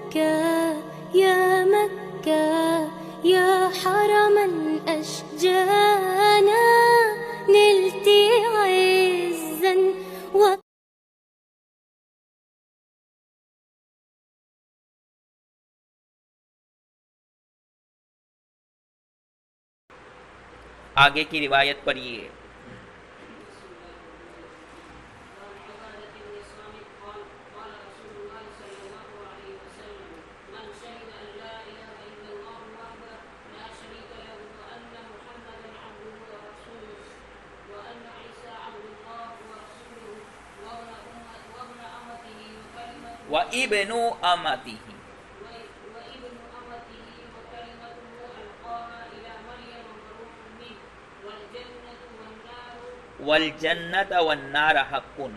مكة يا مكة يا حرما أشجانا نلت عزا آگے کی روایت پڑھیے. وَإِبْنُ أَمَتِهِ وَالْجَنَّةَ وَالنَّارَ حَقٌّ.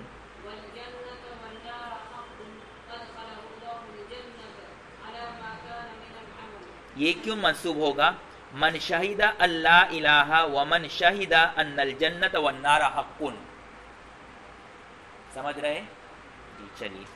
یہ کیوں منسوب ہوگا؟ من شہد اللہ الہ ومن شہد ان الجنت والنار حق. سمجھ رہے؟ جی چلیے.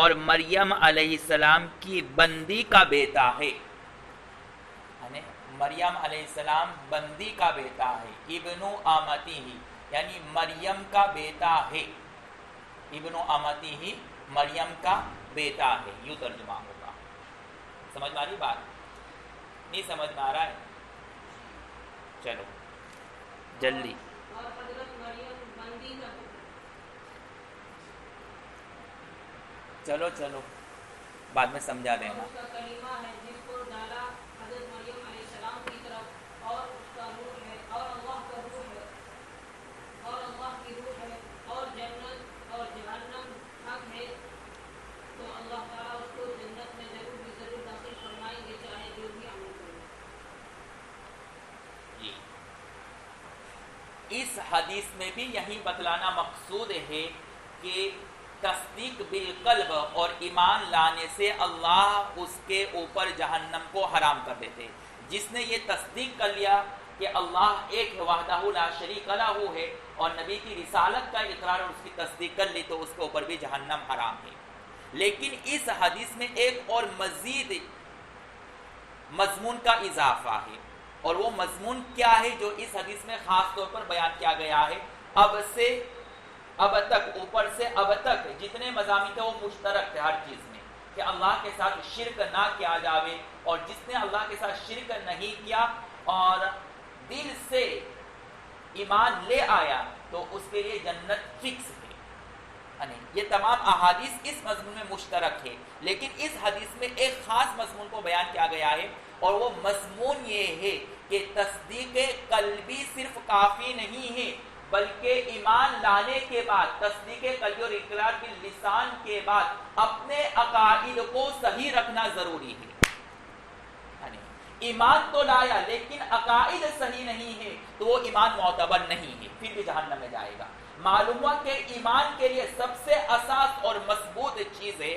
اور مریم علیہ السلام کی بندی کا بیٹا ہے. مریم علیہ السلام بندی کا بیٹا ہے. ابن آمتی ہی یعنی مریم کا بیٹا ہے. ابن آمتی ہی مریم کا بیٹا ہے، یوں ترجمہ ہوگا. سمجھ میں آ رہی بات؟ نہیں سمجھ میں آ رہا ہے؟ چلو جلدی. چلو چلو بعد میں سمجھا دینا. اس حدیث میں بھی یہی بتلانا مقصود ہے کہ تصدیق بالقلب اور ایمان لانے سے اللہ اس کے اوپر جہنم کو حرام کر دیتے. جس نے یہ تصدیق کر لیا کہ اللہ ایک وحدہ لا شریک لہ ہے اور نبی کی رسالت کا اقرار اور اس کی تصدیق کر لی تو اس کے اوپر بھی جہنم حرام ہے. لیکن اس حدیث میں ایک اور مزید مضمون کا اضافہ ہے، اور وہ مضمون کیا ہے جو اس حدیث میں خاص طور پر بیان کیا گیا ہے. اب تک اوپر سے اب تک جتنے مضامین تھے وہ مشترک تھے ہر چیز میں، کہ اللہ کے ساتھ شرک نہ کیا جاوے، اور جس نے اللہ کے ساتھ شرک نہیں کیا اور دل سے ایمان لے آیا تو اس کے لیے جنت فکس ہے. یہ تمام احادیث اس مضمون میں مشترک ہے، لیکن اس حدیث میں ایک خاص مضمون کو بیان کیا گیا ہے، اور وہ مضمون یہ ہے کہ تصدیق قلبی صرف کافی نہیں ہے، بلکہ ایمان لانے کے بعد تصدیق قلبی اور اقرار باللسان کے بعد اپنے عقائد کو صحیح رکھنا ضروری ہے. ایمان تو لایا لیکن عقائد صحیح نہیں ہے تو وہ ایمان معتبر نہیں ہے، پھر بھی جہنم میں جائے گا. معلوم ہوا کہ ایمان کے لیے سب سے اساس اور مضبوط چیز ہے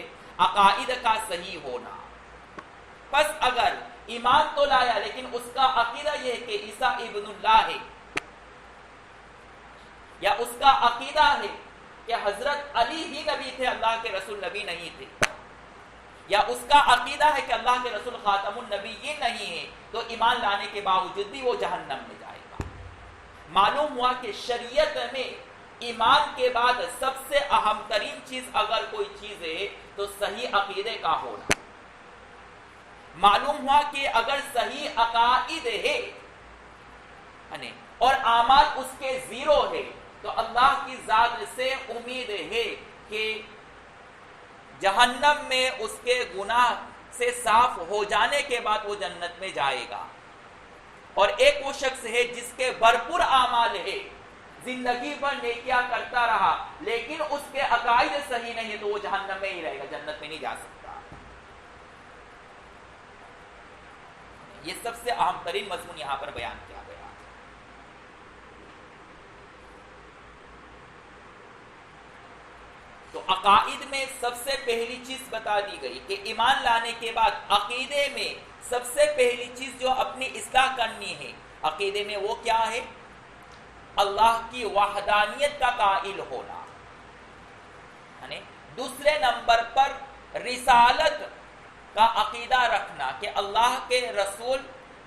عقائد کا صحیح ہونا. پس اگر ایمان تو لایا لیکن اس کا عقیدہ یہ ہے کہ عیسیٰ ابن اللہ ہے، یا اس کا عقیدہ ہے کہ حضرت علی ہی نبی تھے، اللہ کے رسول نبی نہیں تھے، یا اس کا عقیدہ ہے کہ اللہ کے رسول خاتم النبیین نہیں ہے، تو ایمان لانے کے باوجود بھی وہ جہنم میں جائے گا. معلوم ہوا کہ شریعت میں ایمان کے بعد سب سے اہم ترین چیز اگر کوئی چیز ہے تو صحیح عقیدے کا ہونا. معلوم ہوا کہ اگر صحیح عقائد ہے اور اعمال اس کے زیرو ہے تو اللہ کی ذات سے امید ہے کہ جہنم میں اس کے گناہ سے صاف ہو جانے کے بعد وہ جنت میں جائے گا. اور ایک وہ شخص ہے جس کے بھرپور اعمال ہے، زندگی بھر نیکیاں کرتا رہا لیکن اس کے عقائد صحیح نہیں ہے تو وہ جہنم میں ہی رہے گا، جنت میں نہیں جا سکتا۔ یہ سب سے اہم ترین مضمون یہاں پر بیان کیا گیا۔ تو عقائد میں سب سے پہلی چیز بتا دی گئی کہ ایمان لانے کے بعد عقیدے میں سب سے پہلی چیز جو اپنی اصلاح کرنی ہے عقیدے میں وہ کیا ہے؟ اللہ کی وحدانیت کا قائل ہونا، یعنی دوسرے نمبر پر رسالت کا عقیدہ رکھنا کہ اللہ کے رسول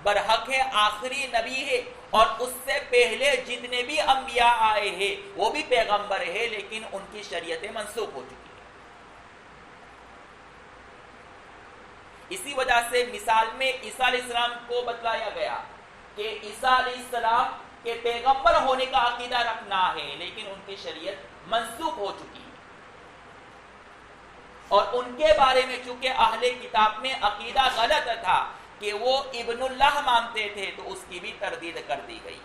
برحق ہے، آخری نبی ہے، اور اس سے پہلے جتنے بھی انبیاء آئے ہیں وہ بھی پیغمبر ہے لیکن ان کی شریعتیں منسوخ ہو چکی ہیں۔ اسی وجہ سے مثال میں عیسیٰ علیہ السلام کو بتلایا گیا کہ عیسیٰ علیہ السلام کے پیغمبر ہونے کا عقیدہ رکھنا ہے لیکن ان کی شریعت منسوخ ہو چکی ہے، اور ان کے بارے میں چونکہ اہل کتاب میں عقیدہ غلط تھا کہ وہ ابن اللہ مانتے تھے تو اس کی بھی تردید کر دی گئی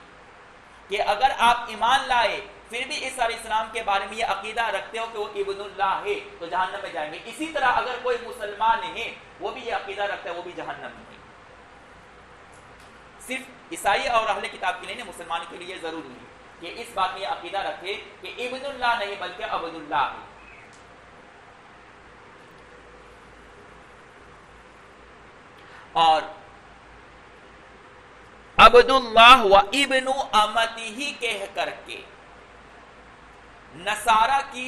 کہ اگر آپ ایمان لائے پھر بھی عیسیٰ علیہ السلام کے بارے میں یہ عقیدہ رکھتے ہو کہ وہ ابن اللہ ہے تو جہنم میں جائیں گے۔ اسی طرح اگر کوئی مسلمان ہے وہ بھی یہ عقیدہ رکھتا ہے وہ بھی جہنم میں ہے۔ صرف عیسائی اور اہل کتاب کے لیے نہیں، مسلمان کے لیے ضروری ہے کہ اس بات میں یہ عقیدہ رکھے کہ ابن اللہ نہیں بلکہ عبد اللہ ہے۔ اور عبد اللہ و ابن امتہ کہہ کر کے نصارہ کی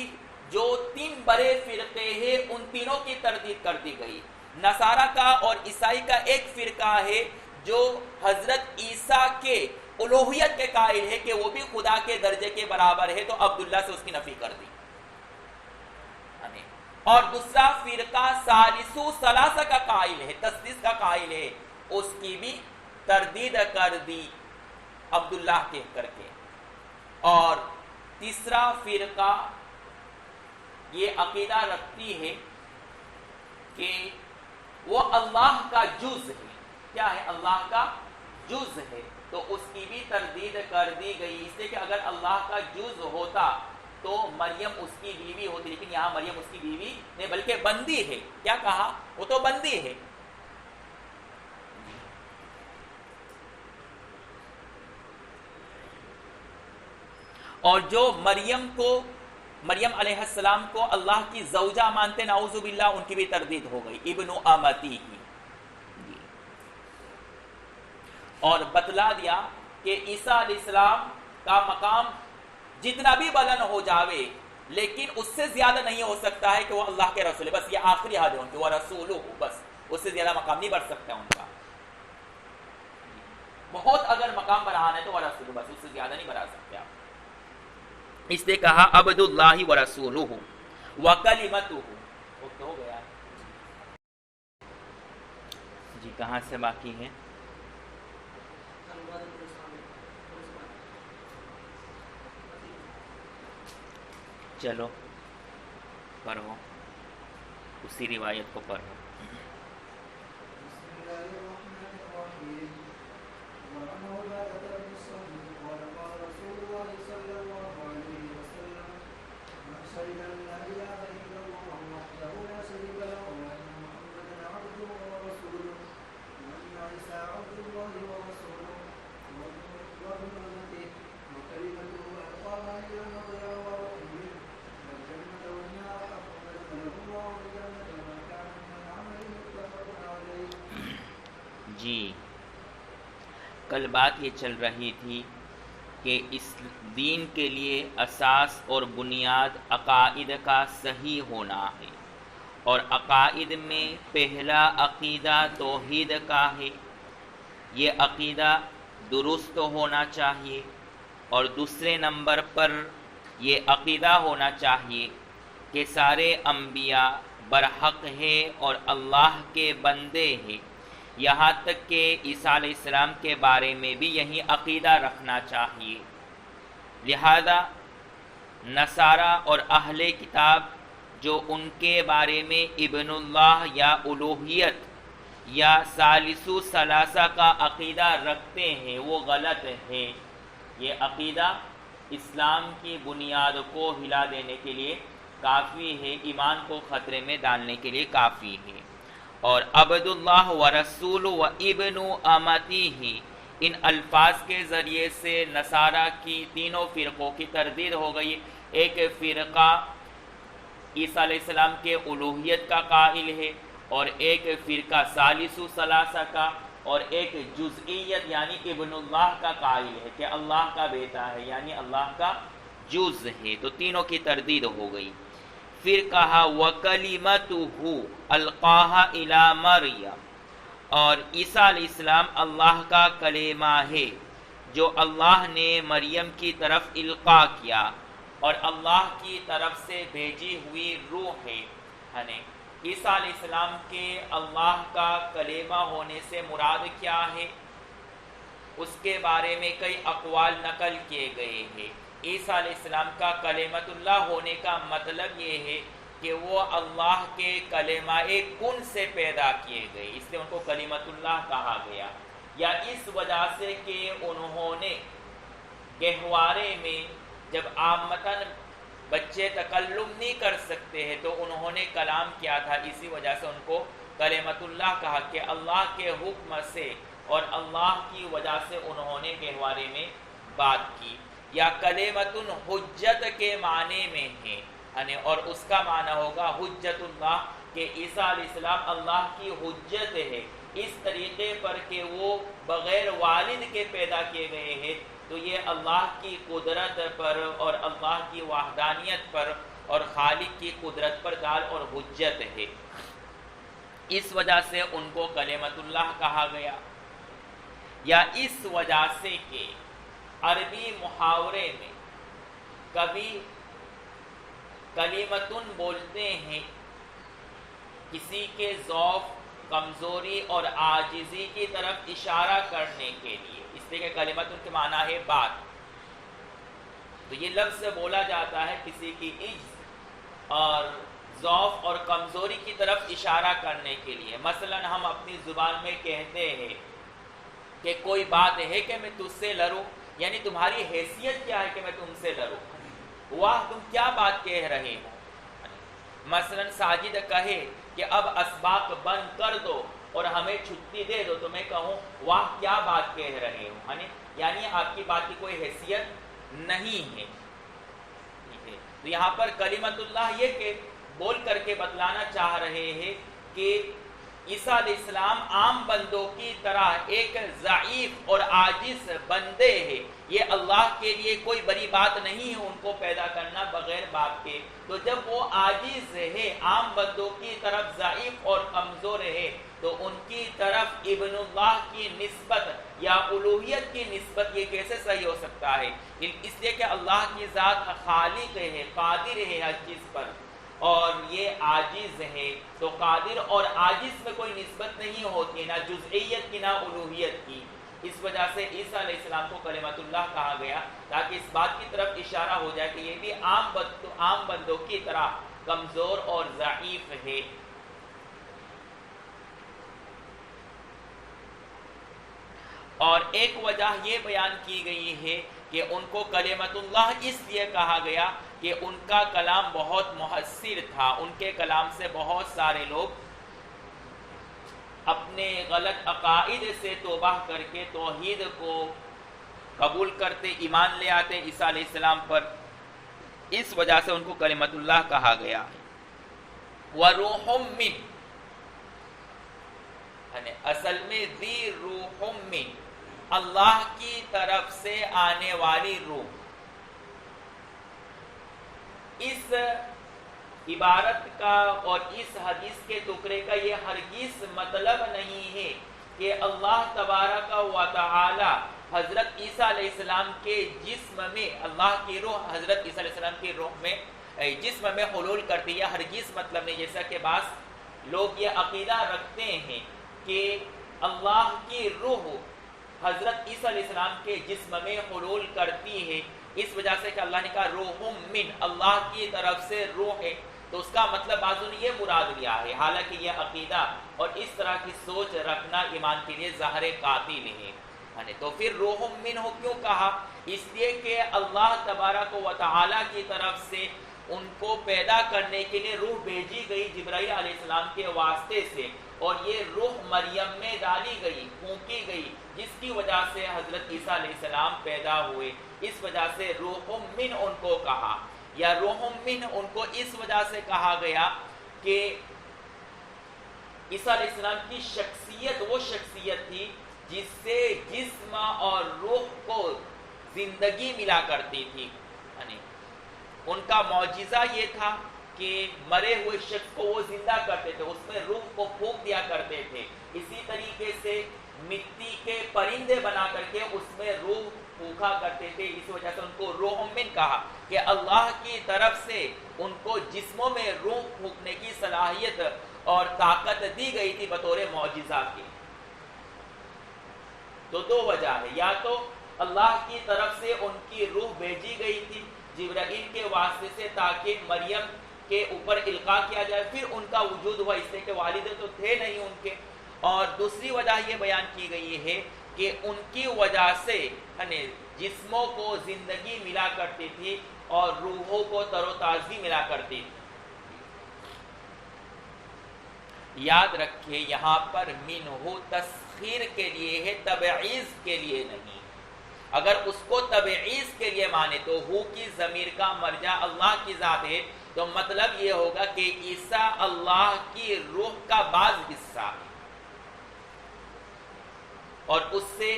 جو 3 بڑے فرقے ہیں ان تینوں کی تردید کر دی گئی۔ نصارہ کا اور عیسائی کا ایک فرقہ ہے جو حضرت عیسیٰ کے الوہیت کے قائل ہے کہ وہ بھی خدا کے درجے کے برابر ہے، تو عبداللہ سے اس کی نفی کر دی۔ اور دوسرا فرقہ ثالثو ثلاثہ کا قائل ہے، تثلیث کا قائل ہے، اس کی بھی تردید کر دی عبداللہ کہہ کر کے۔ اور تیسرا فرقہ یہ عقیدہ رکھتی ہے کہ وہ اللہ کا جز ہے۔ کیا ہے؟ اللہ کا جز ہے، تو اس کی بھی تردید کر دی گئی، اس لیے کہ اگر اللہ کا جز ہوتا تو مریم اس کی بیوی ہوتی، لیکن یہاں مریم اس کی بیوی نہیں بلکہ بندی ہے۔ کیا کہا؟ وہ تو بندی ہے۔ اور جو مریم علیہ السلام کو اللہ کی زوجہ مانتے نعوذ باللہ، ان کی بھی تردید ہو گئی، ابن امتی ہی۔ اور بتلا دیا کہ عیسیٰ علیہ السلام کا مقام جتنا بھی بلند ہو جاوے لیکن اس سے زیادہ نہیں ہو سکتا ہے کہ وہ اللہ کے رسول ہے، بس یہ آخری حد ہے ان کی، وہ رسول ہو، بس اس سے زیادہ مقام نہیں بڑھ سکتا ان کا۔ بہت اگر مقام بڑھانا ہے تو وہ رسول، بس اس سے زیادہ نہیں بڑھا سکتے آپ۔ اس نے کہا عبد اللہ و رسولہ و کلمتہ۔ وقت ہو گیا جی، کہاں سے باقی ہے؟ چلو پڑھو، اسی روایت کو پڑھو۔ جی، کل بات یہ چل رہی تھی کہ اس دین کے لیے اساس اور بنیاد عقائد کا صحیح ہونا ہے، اور عقائد میں پہلا عقیدہ توحید کا ہے، یہ عقیدہ درست ہونا چاہیے، اور دوسرے نمبر پر یہ عقیدہ ہونا چاہیے کہ سارے انبیاء برحق ہے اور اللہ کے بندے ہیں، یہاں تک کہ عیسیٰ علیہ السلام کے بارے میں بھی یہی عقیدہ رکھنا چاہیے۔ لہذا نصارہ اور اہل کتاب جو ان کے بارے میں ابن اللہ یا الوہیت یا ثالث ثلاثہ کا عقیدہ رکھتے ہیں وہ غلط ہے، یہ عقیدہ اسلام کی بنیاد کو ہلا دینے کے لیے کافی ہے، ایمان کو خطرے میں ڈالنے کے لیے کافی ہے۔ اور عبد اللہ و رسول و ابن امتہ، ان الفاظ کے ذریعے سے نصارہ کی تینوں فرقوں کی تردید ہو گئی۔ ایک فرقہ عیسیٰ علیہ السلام کے الوہیت کا قائل ہے، اور ایک فرقہ ثالث ثلاثہ کا، اور ایک جزئیت یعنی ابن اللہ کا قائل ہے کہ اللہ کا بیٹا ہے، یعنی اللہ کا جز ہے، تو تینوں کی تردید ہو گئی۔ پھر کہا وَكَلِمَتُهُ أَلْقَاهَا إِلَى مَرْيَمَ، اور عیسیٰ علیہ السلام اللہ کا کلمہ ہے جو اللہ نے مریم کی طرف القاء کیا، اور اللہ کی طرف سے بھیجی ہوئی روح ہے۔ عیسیٰ علیہ السلام کے اللہ کا کلمہ ہونے سے مراد کیا ہے؟ اس کے بارے میں کئی اقوال نقل کیے گئے ہیں۔ عیسیٰ علیہ السلام کا کلمۃ اللہ ہونے کا مطلب یہ ہے کہ وہ اللہ کے کلمہ کن سے پیدا کیے گئے، اس لیے ان کو کلمۃ اللہ کہا گیا، یا اس وجہ سے کہ انہوں نے گہوارے میں جب عامتاً بچے تکلم نہیں کر سکتے ہیں تو انہوں نے کلام کیا تھا، اسی وجہ سے ان کو کلمۃ اللہ کہا کہ اللہ کے حکم سے اور اللہ کی وجہ سے انہوں نے گہوارے میں بات کی۔ یا کلمۃ حجت کے معنی میں ہے، اور اس کا معنی ہوگا حجت اللہ، کہ عیسیٰ علیہ السلام اللہ کی حجت ہے اس طریقے پر کہ وہ بغیر والد کے پیدا کیے گئے ہیں، تو یہ اللہ کی قدرت پر اور اللہ کی وحدانیت پر اور خالق کی قدرت پر دال اور حجت ہے، اس وجہ سے ان کو کلمۃ اللہ کہا گیا۔ یا اس وجہ سے کہ عربی محاورے میں کبھی کلمتن بولتے ہیں کسی کے ضعف، کمزوری اور عاجزی کی طرف اشارہ کرنے کے لیے، اس لیے کہ کلمتن کے معنی ہے بات، تو یہ لفظ بولا جاتا ہے کسی کی عجز اور ضعف اور کمزوری کی طرف اشارہ کرنے کے لیے۔ مثلا ہم اپنی زبان میں کہتے ہیں کہ کوئی بات ہے کہ میں تجھ سے لڑوں، یعنی تمہاری حیثیت کیا ہے کہ میں تم سے لڑوں، واہ تم کیا بات کہہ رہے ہو۔ مثلا ساجد کہے کہ اب اسباق بند کر دو اور ہمیں چھٹی دے دو، تو میں کہوں واہ کیا بات کہہ رہے ہو، یعنی آپ کی بات کی کوئی حیثیت نہیں ہے۔ تو یہاں پر کلمۃ اللہ یہ کہ بول کر کے بتلانا چاہ رہے ہیں کہ عیسیٰ علیہ السلام عام بندوں کی طرح ایک ضعیف اور عاجز بندے ہیں، یہ اللہ کے لیے کوئی بڑی بات نہیں ہے ان کو پیدا کرنا بغیر باپ کے، تو جب وہ عاجز ہے، عام بندوں کی طرف ضعیف اور کمزور ہے، تو ان کی طرف ابن اللہ کی نسبت یا الوہیت کی نسبت یہ کیسے صحیح ہو سکتا ہے؟ اس لیے کہ اللہ کی ذات خالق ہے، قادر ہے ہر چیز پر، اور یہ عاجز ہے، تو قادر اور عاجز میں کوئی نسبت نہیں ہوتی، نہ جزئیت کی نہ الوہیت کی، اس وجہ سے عیسیٰ علیہ السلام کو کلمۃ اللہ کہا گیا، تاکہ اس بات کی طرف اشارہ ہو جائے کہ یہ بھی عام بندوں کی طرح کمزور اور ضعیف ہے۔ اور ایک وجہ یہ بیان کی گئی ہے کہ ان کو کلمۃ اللہ اس لیے کہا گیا کہ ان کا کلام بہت مؤثر تھا، ان کے کلام سے بہت سارے لوگ اپنے غلط عقائد سے توبہ کر کے توحید کو قبول کرتے، ایمان لے آتے عیسیٰ علیہ السلام پر، اس وجہ سے ان کو کلمۃ اللہ کہا گیا۔ وَرُوحٌ مِّنْ، اصل میں ذی روح من، اللہ کی طرف سے آنے والی روح۔ اس عبارت کا اور اس حدیث کے ٹکڑے کا یہ ہرگز مطلب نہیں ہے کہ اللہ تبارک و تعالی حضرت عیسیٰ علیہ السلام کے جسم میں، اللہ کی روح حضرت عیسیٰ علیہ السلام کی روح میں جسم میں حلول کرتی ہے، ہرگز مطلب نہیں، جیسا کہ بعض لوگ یہ عقیدہ رکھتے ہیں کہ اللہ کی روح حضرت عیسیٰ علیہ السلام کے جسم میں حلول کرتی ہے، اس وجہ سے کہ اللہ نے کہا روح من، اللہ کی طرف سے روح ہے، تو اس کا مطلب بعضوں نے یہ مراد لیا ہے، حالانکہ یہ عقیدہ اور اس طرح کی سوچ رکھنا ایمان کے لیے ظاہر قاتل ہے۔ تو پھر روح منہ کیوں کہا؟ اس لیے کہ اللہ تبارک و تعالی کی طرف سے ان کو پیدا کرنے کے لیے روح بھیجی گئی جبرائیل علیہ السلام کے واسطے سے، اور یہ روح مریم میں ڈالی گئی، پھونکی گئی، جس کی وجہ سے حضرت عیسیٰ علیہ السلام پیدا ہوئے۔ اس وجہ سے روح من ان کو کہا، یا روح من ان کو اس وجہ سے کہا گیا کہ عیسیٰ علیہ السلام کی شخصیت وہ شخصیت تھی جس سے جسم اور روح کو زندگی ملا کرتی تھی۔ ان کا معجزہ یہ تھا کہ مرے ہوئے شخص کو وہ زندہ کرتے تھے، اس میں روح کو پھونک دیا کرتے تھے۔ اسی طریقے سے مٹی کے پرندے بنا کر کے اس میں روح پھونکا کرتے تھے، اس وجہ سے ان کو روح من کہا کہ اللہ کی طرف سے ان کو جسموں میں روح پھونکنے کی صلاحیت اور طاقت دی گئی تھی بطور معجزہ کی۔ تو دو وجہ ہے، یا تو اللہ کی طرف سے ان کی روح بھیجی گئی تھی جبرائیل کے واسطے سے تاکہ مریم کے اوپر القاء کیا جائے، پھر ان کا وجود ہوا اس لیے کہ والد تو تھے نہیں ان کے، اور دوسری وجہ یہ بیان کی گئی ہے کہ ان کی وجہ سے جسموں کو زندگی ملا کرتی تھی اور روحوں کو تر و تازگی ملا کرتی تھی۔ یاد رکھیے یہاں پر منہ تسخیر کے لیے ہے، تبعیض کے لیے نہیں۔ اگر اس کو تبعیض کے لیے مانے تو ہو کی ضمیر کا مرجع اللہ کی ذات ہے، تو مطلب یہ ہوگا کہ عیسیٰ اللہ کی روح کا بعض حصہ ہے، اور اس سے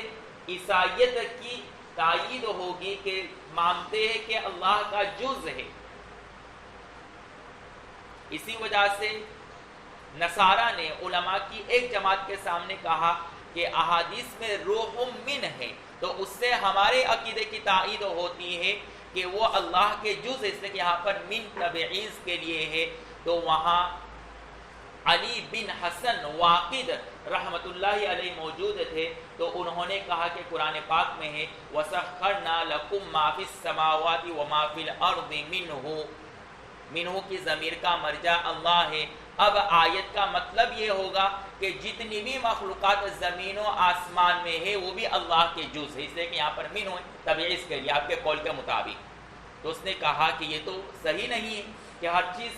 عیسائیت کی تائید ہوگی کہ مانتے ہیں کہ اللہ کا جز ہے۔ اسی وجہ سے نصارہ نے علماء کی ایک جماعت کے سامنے کہا کہ احادیث میں روح من ہے، تو اس سے ہمارے عقیدے کی تائید ہوتی ہے کہ وہ اللہ کے جز، اس لیے کہ یہاں پر من تبعیض کے لیے ہے۔ تو وہاں علی بن حسن واقد رحمت اللہ علیہ موجود تھے، تو انہوں نے کہا کہ قرآن پاک میں ہے وَسَخَّرْنَا لَكُمْ مَا فِي السَّمَاوَاتِ وَمَا فِي الْأَرْضِ منہ کی ضمیر کا مرجع اللہ ہے۔ اب آیت کا مطلب یہ ہوگا کہ جتنی بھی مخلوقات زمین و آسمان میں ہے وہ بھی اللہ کے جز ہے، اس لیے کہ یہاں پر منہ تبعیض کے لیے آپ کے قول کے مطابق۔ تو اس نے کہا کہ یہ تو صحیح نہیں ہے کہ ہر چیز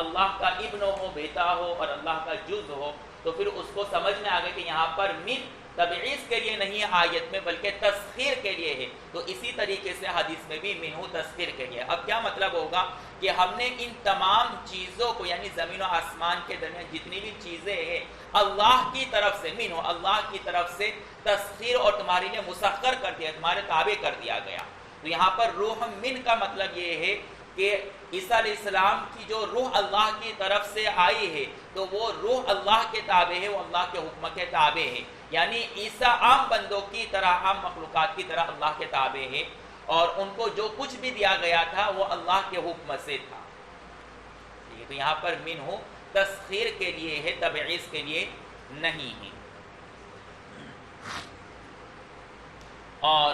اللہ کا ابن ہو، بیٹا ہو اور اللہ کا جز ہو، تو پھر اس کو سمجھ میں آ گیا کہ یہاں پر من تبعیض کے لیے نہیں ہے آیت میں، بلکہ تسخیر کے لیے ہے۔ تو اسی طریقے سے حدیث میں بھی منہ تسخیر کے لیے۔ اب کیا مطلب ہوگا کہ ہم نے ان تمام چیزوں کو، یعنی زمین و آسمان کے درمیان جتنی بھی چیزیں ہیں، اللہ کی طرف سے منہ، اللہ کی طرف سے تسخیر اور تمہارے لیے مسخر کر دیا، تمہارے تابع کر دیا گیا۔ تو یہاں پر روح من کا مطلب یہ ہے کہ عیسیٰ علیہ السلام کی جو روح اللہ کی طرف سے آئی ہے، تو وہ روح اللہ کے تابع ہے، وہ اللہ کے حکم کے تابع ہے۔ یعنی عیسیٰ عام بندوں کی طرح، عام مخلوقات کی طرح اللہ کے تابع ہے، اور ان کو جو کچھ بھی دیا گیا تھا وہ اللہ کے حکم سے تھا۔ تو یہاں پر منہ تسخیر کے لیے ہے، تبعیض کے لیے نہیں ہے۔ اور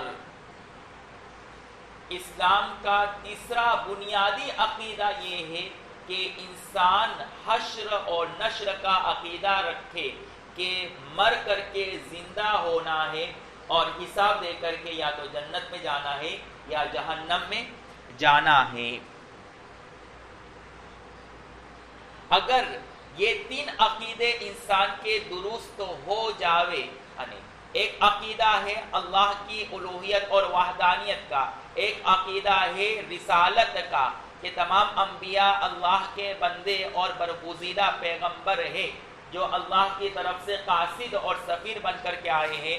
اسلام کا تیسرا بنیادی عقیدہ یہ ہے کہ انسان حشر اور نشر کا عقیدہ رکھے کہ مر کر کے زندہ ہونا ہے اور حساب دے کر کے یا تو جنت میں جانا ہے یا جہنم میں جانا ہے۔ اگر یہ تین عقیدے انسان کے درست ہو جاوے، ایک عقیدہ ہے اللہ کی الوہیت اور وحدانیت کا، ایک عقیدہ ہے رسالت کا کہ تمام انبیاء اللہ کے بندے اور برگزیدہ پیغمبر ہیں جو اللہ کی طرف سے قاصد اور سفیر بن کر کے آئے ہیں،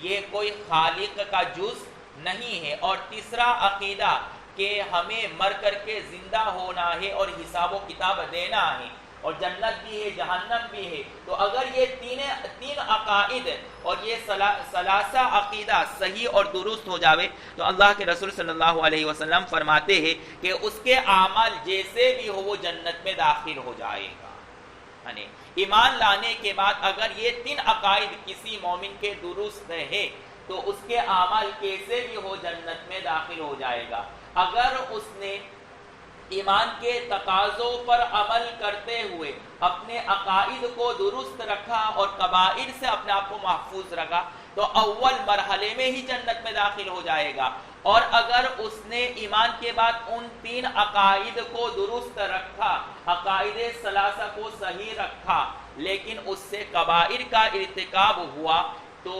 یہ کوئی خالق کا جز نہیں ہے۔ اور تیسرا عقیدہ کہ ہمیں مر کر کے زندہ ہونا ہے اور حساب و کتاب دینا ہے، اور جنت بھی ہے، جہنم بھی ہے۔ تو اگر یہ تین عقائد اور یہ ثلاثہ عقیدہ صحیح اور درست ہو جاوے تو اللہ کے رسول صلی اللہ علیہ وسلم فرماتے ہیں کہ اس کے اعمال جیسے بھی ہو وہ جنت میں داخل ہو جائے گا۔ ایمان لانے کے بعد اگر یہ تین عقائد کسی مومن کے درست ہے تو اس کے اعمال کیسے بھی ہو جنت میں داخل ہو جائے گا۔ اگر اس نے ایمان کے تقاضوں پر عمل کرتے ہوئے اپنے عقائد کو درست رکھا اور کبائر سے اپنے آپ کو محفوظ رکھا، تو اول مرحلے میں ہی جنت میں داخل ہو جائے گا. اور اگر اس نے ایمان کے بعد ان 3 عقائد کو درست رکھا، عقائد ثلاثہ کو صحیح رکھا، لیکن اس سے کبائر کا ارتکاب ہوا، تو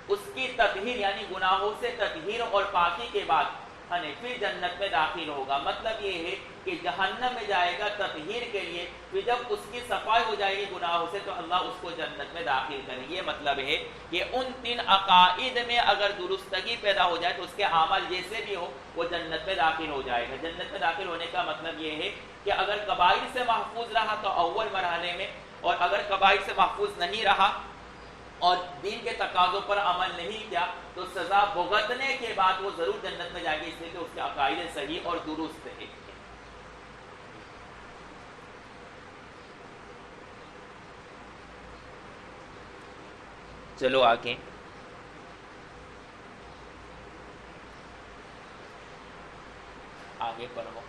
اس کی تطہیر یعنی گناہوں سے تطہیر اور پاکی کے بعد پھر جنت میں داخل ہوگا. مطلب یہ ہے کہ جہنم میں جائے گا تطہیر کے لیے، پھر جب اس کی صفائی ہو جائے گی گناہوں سے تو اللہ اس کو جنت میں داخل کرے. یہ مطلب ہے کہ ان 3 عقائد میں اگر درستگی پیدا ہو جائے تو اس کے عمل جیسے بھی ہو وہ جنت میں داخل ہو جائے گا. جنت میں داخل ہونے کا مطلب یہ ہے کہ اگر کبائر سے محفوظ رہا تو اول مرحلے میں، اور اگر کبائر سے محفوظ نہیں رہا اور دین کے تقاضوں پر عمل نہیں کیا تو سزا بھگتنے کے بعد وہ ضرور جنت میں جائے گی، اس لیے کہ اس کے عقائد صحیح اور درست ہے. چلو آگے. آگے پڑھو.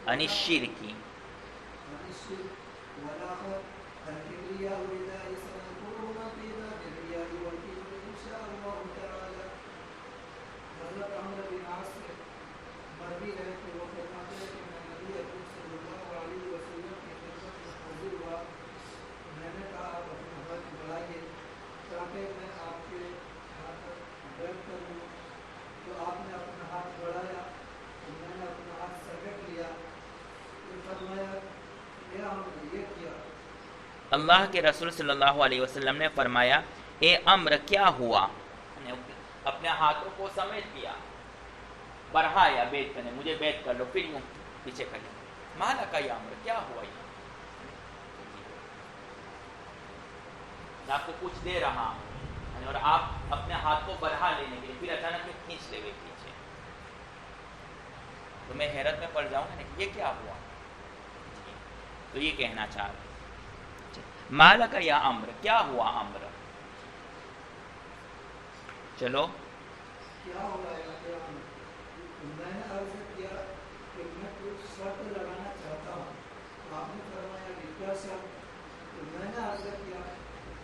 عن الشرك اللہ کے رسول صلی اللہ علیہ وسلم نے فرمایا اے عمر کیا ہوا، اپنے ہاتھوں کو سمیٹ لیا، بڑھایا بیت کرنے، مجھے بیت کر لو، پھر یوں پیچھے کر لیا. مالا کا یا عمر کیا ہوا، یہ میں آپ کو کچھ دے رہا ہوں اور آپ اپنے ہاتھ کو بڑھا لینے کے لیے پھر اچانک میں کھینچ لے گئے پیچھے، تو میں حیرت میں پڑ جاؤں گا کہ یہ کیا ہوا. تو یہ کہنا چاہ رہا مالک یا عمر کیا ہوا عمر. چلو کیا ہو رہا ہے. میں نے عرض کیا کہ میں کچھ شرط لگانا چاہتا ہوں. آپ نے فرمایا کہ کیا شرط. تو میں نے عرض کیا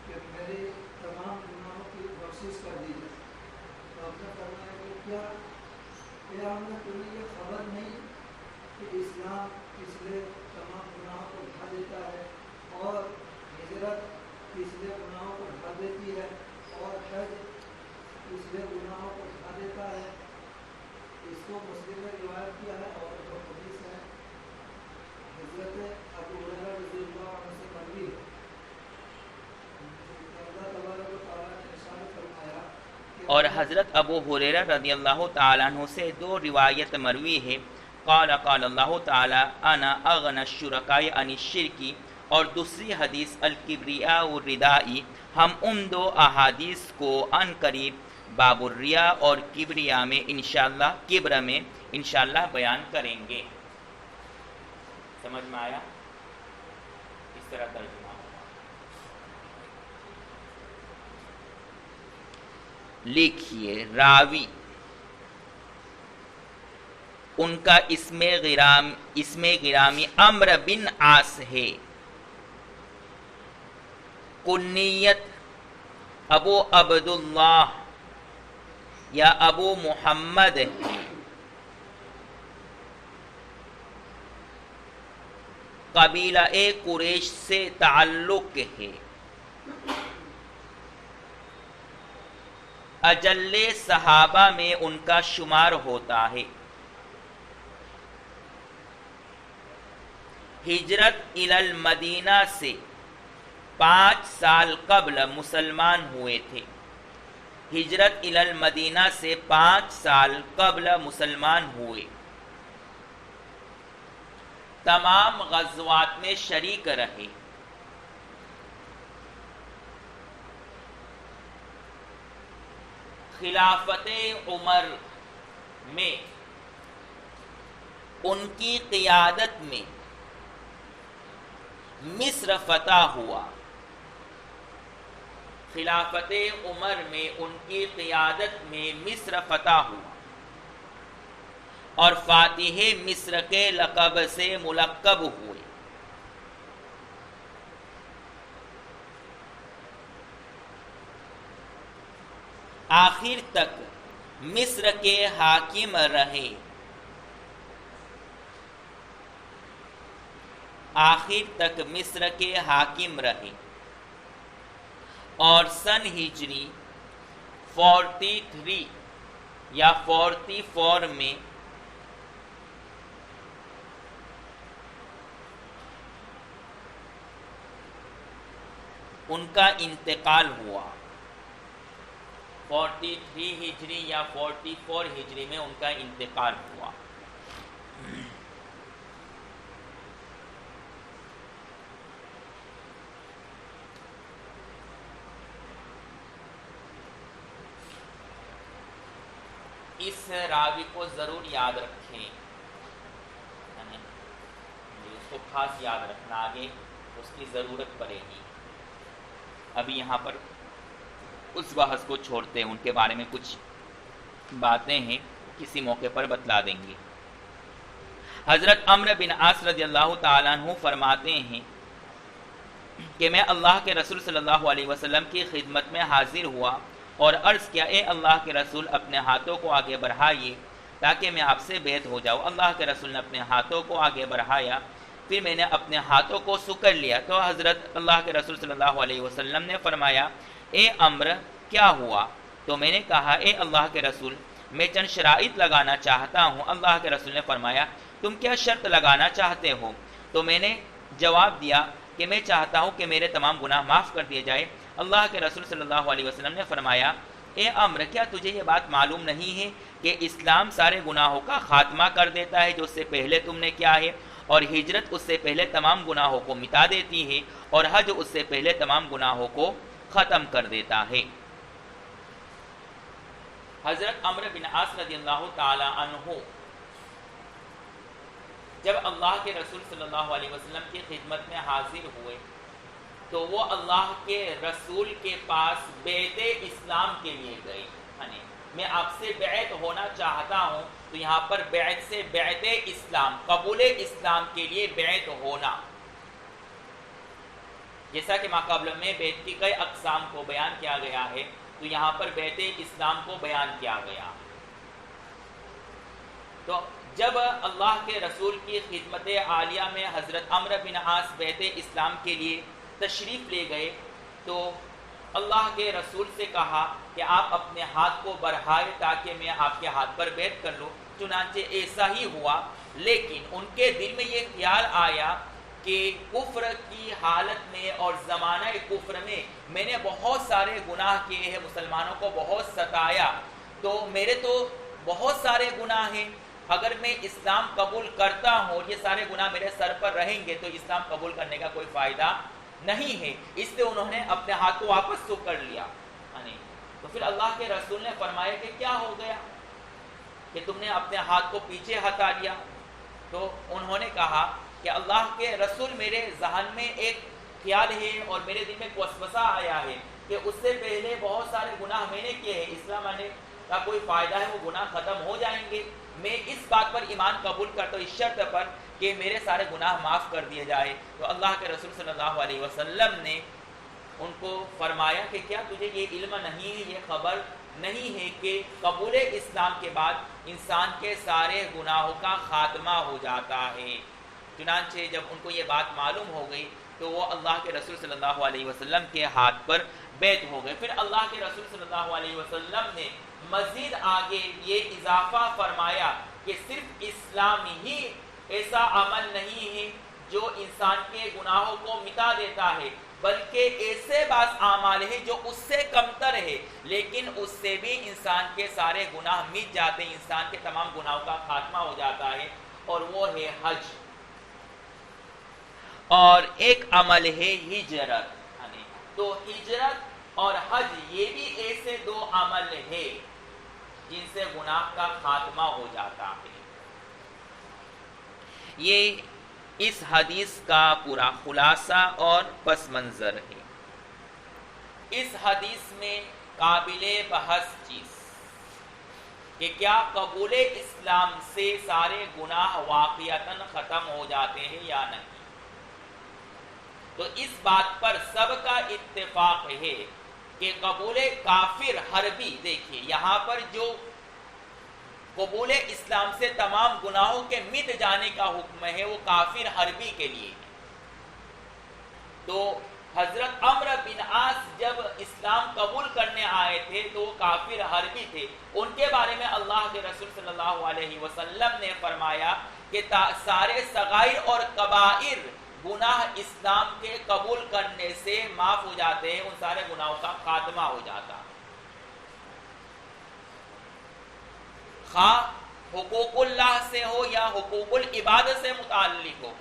کہ میرے تمام گناہوں کی بخشش کر دیجیے. تو آپ نے فرمایا کہ کیا ہم نے تمہیں یہ خبر نہیں کہ اسلام پچھلے تمام گناہوں کو ڈھا دیتا ہے اور ہجرت پچھلے گناہوں کو ڈھا دیتی ہے اور حج پچھلے گناہوں کو ڈھا دیتا ہے. اس کو مسلم نے روایت کیا ہے اور جو حدیث ہے حضرت ابو ہریرہ رضی اللہ عنہ سے مروی ہے. اللہ تبارک و تعالیٰ نے ارشاد فرمایا اور حضرت ابو ہریرہ رضی اللہ تعالیٰ عنہ سے 2 روایت مروی ہے. قال قال اللہ تعالیٰ انا اغنى الشرکاء عن الشرک، اور دوسری حدیث الکبریاء والرداء. ہم ان 2 احادیث کو ان قریب باب الریا اور کبریا میں انشاءاللہ کبر میں انشاءاللہ بیان کریں گے. سمجھ میں آیا؟ اس طرح ترجمہ ہوگا. لکھیے راوی ان کا اسم غرامی عمر بن عاص ہے. کنیت ابو عبداللہ یا ابو محمد ہے. قبیلہ قریش سے تعلق ہے. اجل صحابہ میں ان کا شمار ہوتا ہے. ہجرت الی المدینہ سے 5 سال قبل مسلمان ہوئے تھے. ہجرت الی المدینہ سے 5 سال قبل مسلمان ہوئے. تمام غزوات میں شریک رہے. خلافت عمر میں ان کی قیادت میں مصر فتح ہوا. خلافت عمر میں ان کی قیادت میں مصر فتح ہوا اور فاتح مصر کے لقب سے ملقب ہوئے. آخر تک مصر کے حاکم رہے. آخر تک مصر کے حاکم رہے اور سن ہجری 43 یا 44 میں ان کا انتقال ہوا. 43 ہجری یا 44 ہجری میں ان کا انتقال ہوا. اس راوی کو ضرور یاد رکھیں، اس کو خاص یاد رکھنا، آگے اس کی ضرورت پڑے گی. ابھی یہاں پر اس بحث کو چھوڑتے ہیں، ان کے بارے میں کچھ باتیں ہیں، کسی موقع پر بتلا دیں گے. حضرت عمرو بن عاص رضی اللہ تعالیٰ عنہ فرماتے ہیں کہ میں اللہ کے رسول صلی اللہ علیہ وسلم کی خدمت میں حاضر ہوا اور عرض کیا، اے اللہ کے رسول اپنے ہاتھوں کو آگے بڑھائیے تاکہ میں آپ سے بیعت ہو جاؤں. اللہ کے رسول نے اپنے ہاتھوں کو آگے بڑھایا، پھر میں نے اپنے ہاتھوں کو سکڑ لیا تو حضرت اللہ کے رسول صلی اللہ علیہ وسلم نے فرمایا، اے عمرو کیا ہوا؟ تو میں نے کہا، اے اللہ کے رسول میں چند شرائط لگانا چاہتا ہوں. اللہ کے رسول نے فرمایا، تم کیا شرط لگانا چاہتے ہو؟ تو میں نے جواب دیا کہ میں چاہتا ہوں کہ میرے تمام گناہ معاف کر دیے جائے. اللہ کے رسول صلی اللہ علیہ وسلم نے فرمایا، اے عمرو کیا تجھے یہ بات معلوم نہیں ہے کہ اسلام سارے گناہوں کا خاتمہ کر دیتا ہے جو اس سے پہلے تم نے کیا ہے، اور ہجرت اس سے پہلے تمام گناہوں کو مٹا دیتی ہے، اور حج اس سے پہلے تمام گناہوں کو ختم کر دیتا ہے. حضرت عمرو بن عاص رضی اللہ تعالی عنہ جب اللہ کے رسول صلی اللہ علیہ وسلم کی خدمت میں حاضر ہوئے تو وہ اللہ کے رسول کے پاس بیعت اسلام کے لیے گئے. میں آپ سے بیعت ہونا چاہتا ہوں، تو یہاں پر بیعت سے بیعت اسلام، قبول اسلام کے لیے بیعت ہونا. جیسا کہ ماقبل میں بیعت کی کئی اقسام کو بیان کیا گیا ہے، تو یہاں پر بیعت اسلام کو بیان کیا گیا. تو جب اللہ کے رسول کی خدمت عالیہ میں حضرت عمرو بن عاص بیعت اسلام کے لیے تشریف لے گئے تو اللہ کے رسول سے کہا کہ آپ اپنے ہاتھ کو بڑھائے تاکہ میں آپ کے ہاتھ پر بیعت کر لوں. چنانچہ ایسا ہی ہوا، لیکن ان کے دل میں یہ خیال آیا کہ کفر کی حالت میں اور زمانہ کفر میں میں نے بہت سارے گناہ کیے ہیں، مسلمانوں کو بہت ستایا، تو میرے تو بہت سارے گناہ ہیں، اگر میں اسلام قبول کرتا ہوں اور یہ سارے گناہ میرے سر پر رہیں گے تو اسلام قبول کرنے کا کوئی فائدہ نہیں ہے. اس لیے انہوں نے اپنے ہاتھ کو واپس سکڑ لیا. تو پھر اللہ کے رسول نے فرمایا کہ کیا ہو گیا کہ تم نے اپنے ہاتھ کو پیچھے ہٹا لیا؟ تو انہوں نے کہا کہ اللہ کے رسول میرے ذہن میں ایک خیال ہے اور میرے دل میں ایک وسوسہ آیا ہے کہ اس سے پہلے بہت سارے گناہ میں نے کیے ہیں، اسلام آنے کا کوئی فائدہ ہے، وہ گناہ ختم ہو جائیں گے. میں اس بات پر ایمان قبول کرتا ہوں اس شرط پر کہ میرے سارے گناہ معاف کر دیے جائے. تو اللہ کے رسول صلی اللہ علیہ وسلم نے ان کو فرمایا کہ کیا تجھے یہ علم نہیں ہے، یہ خبر نہیں ہے کہ قبول اسلام کے بعد انسان کے سارے گناہوں کا خاتمہ ہو جاتا ہے. چنانچہ جب ان کو یہ بات معلوم ہو گئی تو وہ اللہ کے رسول صلی اللہ علیہ وسلم کے ہاتھ پر بیعت ہو گئے. پھر اللہ کے رسول صلی اللہ علیہ وسلم نے مزید آگے یہ اضافہ فرمایا کہ صرف اسلام ہی ایسا عمل نہیں ہے جو انسان کے گناہوں کو مٹا دیتا ہے، بلکہ ایسے بعض اعمال ہیں جو اس سے کمتر ہے لیکن اس سے بھی انسان کے سارے گناہ مٹ جاتے ہیں، انسان کے تمام گناہوں کا خاتمہ ہو جاتا ہے، اور وہ ہے حج. اور ایک عمل ہے ہجرت. تو ہجرت اور حج یہ بھی ایسے دو عمل ہے جن سے گناہ کا خاتمہ ہو جاتا ہے. یہ اس حدیث کا پورا خلاصہ اور پس منظر ہے. اس حدیث میں قابل بحث چیز کہ کیا قبول اسلام سے سارے گناہ واقعتاً ختم ہو جاتے ہیں یا نہیں. تو اس بات پر سب کا اتفاق ہے کہ قبول کافر حربی، دیکھیے یہاں پر جو قبول اسلام سے تمام گناہوں کے مٹ جانے کا حکم ہے وہ کافر حربی کے لیے ہے. تو حضرت عمرو بن عاص جب اسلام قبول کرنے آئے تھے تو وہ کافر حربی تھے. ان کے بارے میں اللہ کے رسول صلی اللہ علیہ وسلم نے فرمایا کہ سارے صغائر اور کبائر گناہ اسلام کے قبول کرنے سے معاف ہو جاتے ہیں، ان سارے گناہوں کا خاتمہ ہو جاتا. خواہ حقوق اللہ سے ہو یا حقوق العباد سے متعلق ہو.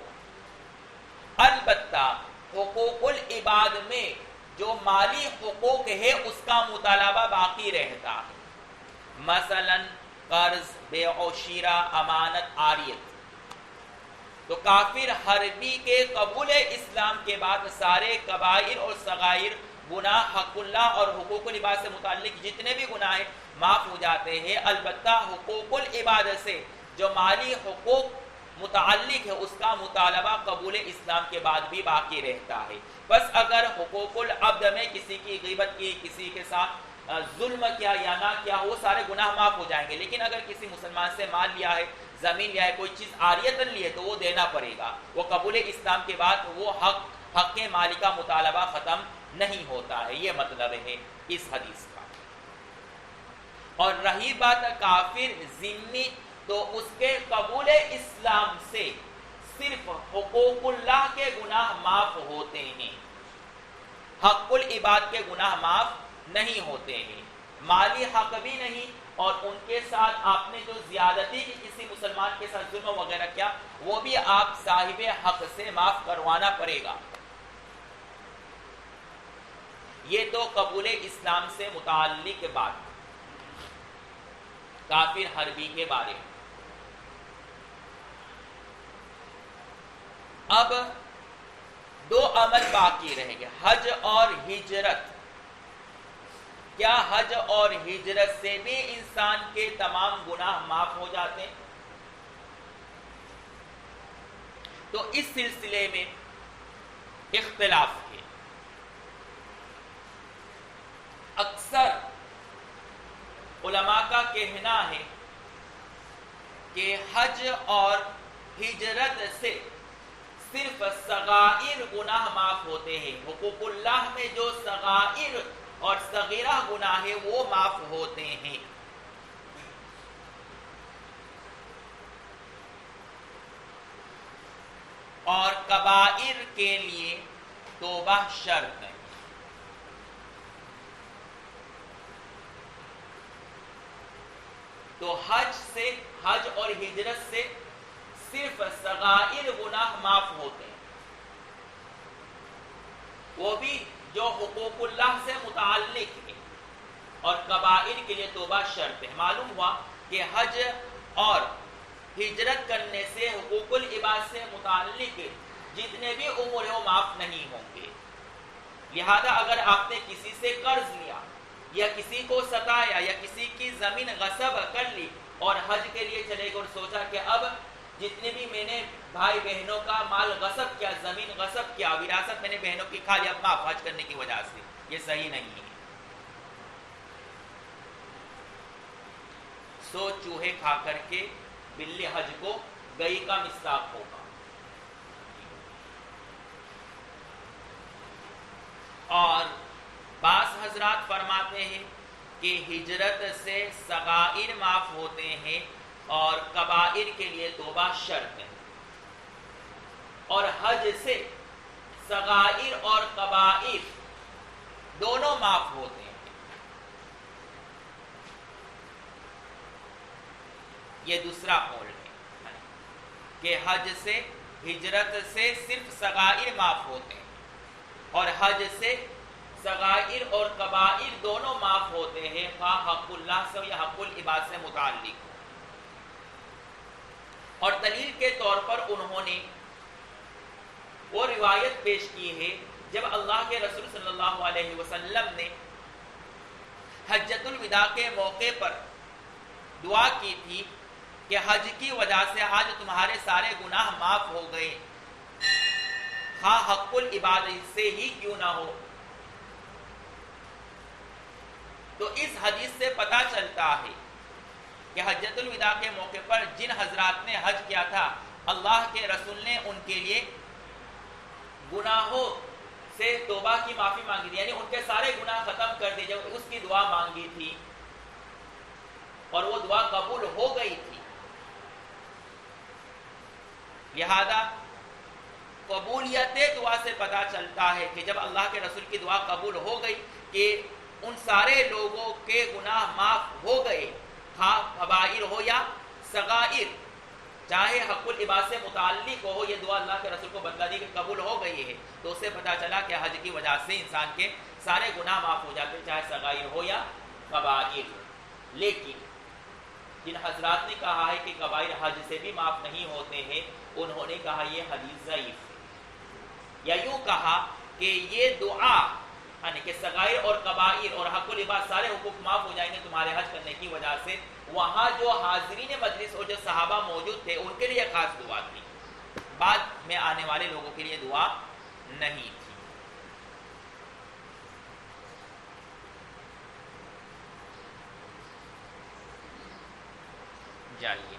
البتہ حقوق العباد میں جو مالی حقوق ہے اس کا مطالبہ باقی رہتا ہے. مثلا قرض، بیع و شراء، امانت، عاریت. تو کافر حربی کے قبول اسلام کے بعد سارے کبائر اور صغائر گناہ حق اللہ اور حقوق العباد سے متعلق جتنے بھی گناہ ہیں معاف ہو جاتے ہیں. البتہ حقوق العباد سے جو مالی حقوق متعلق ہے اس کا مطالبہ قبول اسلام کے بعد بھی باقی رہتا ہے. بس اگر حقوق العبد میں کسی کی غیبت کی، کسی کے ساتھ ظلم کیا یا نہ کیا، وہ سارے گناہ معاف ہو جائیں گے. لیکن اگر کسی مسلمان سے مال لیا ہے، زمین لیا ہے، کوئی چیز عاریتاً لی ہے تو وہ دینا پڑے گا. وہ قبول اسلام کے بعد وہ حق مالی کا مطالبہ ختم نہیں ہوتا ہے. یہ مطلب ہے اس حدیث کا. اور رہی بات کافر ذمی، تو اس کے قبول اسلام سے صرف حقوق اللہ کے گناہ معاف ہوتے ہیں، حق العباد کے گناہ معاف نہیں ہوتے ہیں. مالی حق بھی نہیں، اور ان کے ساتھ آپ نے جو زیادتی کی کسی مسلمان کے ساتھ ظلم وغیرہ کیا وہ بھی آپ صاحب حق سے معاف کروانا پڑے گا. یہ تو قبول اسلام سے متعلق بات کافر حربی کے بارے میں. اب دو عمل باقی رہ گئے، حج اور ہجرت. کیا حج اور ہجرت سے بھی انسان کے تمام گناہ معاف ہو جاتے ہیں؟ تو اس سلسلے میں اختلاف ہے. اکثر علماء کا کہنا ہے کہ حج اور ہجرت سے صرف صغائر گناہ معاف ہوتے ہیں. حقوق اللہ میں جو صغائر اور صغیرہ گناہ ہے وہ معاف ہوتے ہیں. اور کبائر کے لیے توبہ شرط ہے. تو حج اور ہجرت سے صرف صغائر گناہ معاف ہوتے ہیں، وہ بھی جو حقوق اللہ سے متعلق ہے. اور کبائر کے لیے توبہ شرط ہے. معلوم ہوا کہ حج اور ہجرت کرنے سے حقوق العباد سے متعلق جتنے بھی امور ہیں وہ معاف نہیں ہوں گے. لہذا اگر آپ نے کسی سے قرض لیا یا کسی کو ستایا یا کسی کی زمین غصب کر لی اور حج کے لیے چلے گئے اور سوچا کہ اب جتنے بھی میں نے بھائی بہنوں کا مال غصب کیا، زمین غصب کیا، وراثت میں نے بہنوں کی کھا لیا، معاف حج کرنے کی وجہ سے، یہ صحیح نہیں ہے. سو چوہے کھا کر کے بلی حج کو گئی کا مصداق ہوگا. اور بعض حضرات فرماتے ہیں کہ ہجرت سے صغائر معاف ہوتے ہیں اور کبائر کے لیے توبہ شرط ہے. اور حج سے صغائر اور کبائر دونوں معاف ہوتے ہیں. یہ دوسرا قول ہے کہ حج سے ہجرت سے صرف صغائر معاف ہوتے ہیں، اور حج سے صغائر اور کبائر دونوں معاف ہوتے ہیں، خواہ حق اللہ سے یا حق العباد سے متعلق ہو۔ اور دلیل کے طور پر انہوں نے وہ روایت پیش کی ہے جب اللہ کے رسول صلی اللہ علیہ وسلم نے حجۃ الوداع کے موقع پر دعا کی تھی کہ حج کی وجہ سے آج تمہارے سارے گناہ معاف ہو گئے، خواہ حق العباد سے ہی کیوں نہ ہو۔ تو اس حدیث سے پتہ چلتا ہے کہ حجۃ الوداع کے موقع پر جن حضرات نے حج کیا تھا، اللہ کے رسول نے ان کے لیے گناہوں سے توبہ کی معافی مانگی تھی، یعنی ان کے سارے گناہ ختم کر دیے، جب اس کی دعا مانگی تھی اور وہ دعا قبول ہو گئی تھی۔ لہذا قبولیت دعا سے پتہ چلتا ہے کہ جب اللہ کے رسول کی دعا قبول ہو گئی کہ ان سارے لوگوں کے گناہ معاف ہو گئے، خواہ کبائر ہو یا صغائر، چاہے حق العباد سے متعلق ہو، یہ دعا اللہ کے رسول کو بتلا دی کہ قبول ہو گئی ہے۔ تو اس سے پتہ چلا کہ حج کی وجہ سے انسان کے سارے گناہ معاف ہو جاتے، چاہے صغائر ہو یا کبائر۔ لیکن جن حضرات نے کہا ہے کہ کبائر حج سے بھی معاف نہیں ہوتے ہیں، انہوں نے کہا یہ حدیث ضعیف ہے، یا یوں کہا کہ یہ دعا یعنی کہ صغائر اور کبائر اور حق العباد سارے حقوق معاف ہو جائیں گے تمہارے حج کرنے کی وجہ سے، وہاں جو حاضرین مجلس اور جو صحابہ موجود تھے ان کے لیے خاص دعا تھی، بعد میں آنے والے لوگوں کے لیے دعا نہیں تھی۔ جائیے